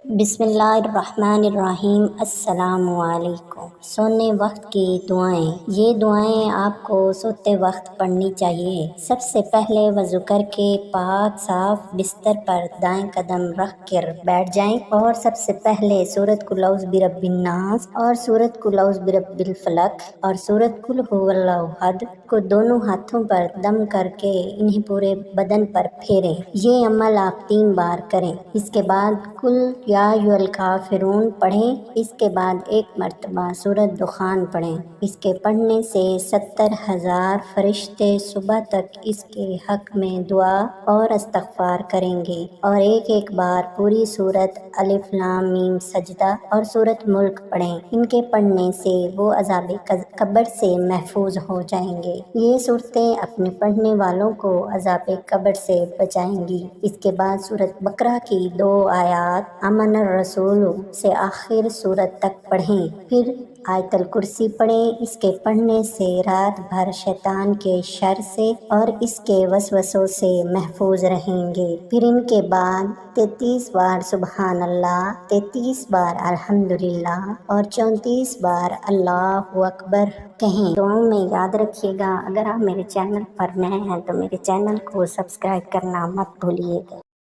بسم اللہ الرحمن الرحیم۔ السلام علیکم۔ سونے وقت کی دعائیں۔ یہ دعائیں آپ کو سوتے وقت پڑھنی چاہیے۔ سب سے پہلے وضو کر کے پاک صاف بستر پر دائیں قدم رکھ کر بیٹھ جائیں اور سب سے پہلے سورۃ قل اعوذ برب الناس اور سورۃ قل اعوذ برب الفلق اور سورۃ قل ھو اللہ احد کو دونوں ہاتھوں پر دم کر کے انہیں پورے بدن پر پھیریں۔ یہ عمل آپ 3 بار کریں۔ اس کے بعد قل یا ایھا الکافرون پڑھیں۔ اس کے بعد 1 مرتبہ سورۃ دخان پڑھیں۔ اس کے پڑھنے سے 70,000 فرشتے صبح تک اس کے حق میں دعا اور استغفار کریں گے، اور ایک بار پوری سورۃ الف لام میم سجدہ اور سورۃ ملک پڑھیں۔ ان کے پڑھنے سے وہ عذاب قبر سے محفوظ ہو جائیں گے۔ یہ صورتیں اپنے پڑھنے والوں کو عذاب قبر سے بچائیں گی۔ اس کے بعد سورۃ بقرہ کی 2 آیات آمن الرسول سے آخر سورت تک پڑھیں۔ پھر آیت الکرسی پڑھیں۔ اس کے پڑھنے سے رات بھر شیطان کے شر سے اور اس کے وسوسوں سے محفوظ رہیں گے۔ پھر ان کے بعد 33 بار سبحان اللہ، 33 بار الحمدللہ اور 34 بار اللہ اکبر کہیں۔ دعاؤں میں یاد رکھیے گا۔ اگر آپ میرے چینل پر نئے ہیں تو میرے چینل کو سبسکرائب کرنا مت بھولیے گا۔